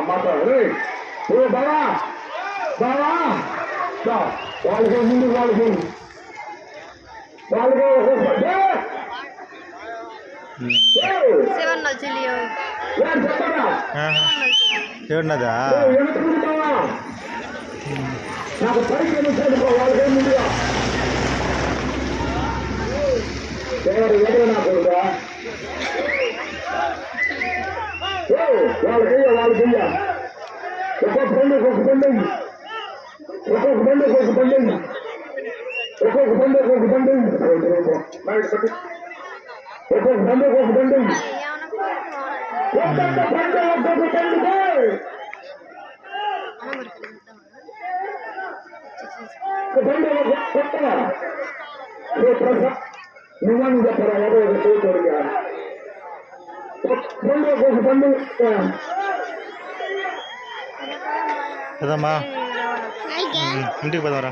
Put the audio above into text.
మాట్లాడు బావా బావా వాళ్ళకి ముందు వాళ్ళకి ఏడున్నదా నాకు పైకి వాళ్ళకే ముందుగా నాకు వాళ్ళకి ఒక్కొక్క పండుగ ఒక్కొక్క పండుగ ఒక్కొక్క పండుగ ఒక్కొక్క పండుగ ఒక్కొక్క పండుగ ఒక్కొక్క పండుగ ఒక్కొక్క పండుగ ఒక్కొక్క పండుగ ఒక్కొక్క పండుగ ఒక్కొక్క పండుగ పండుగ కొత్తగా నిజాన్ని చెప్పరా ఏదో ఒక చేయకూడదు పండుగ ఒక్కొక్క పండుగ పదమ్మా ఇంటికి పదవరా.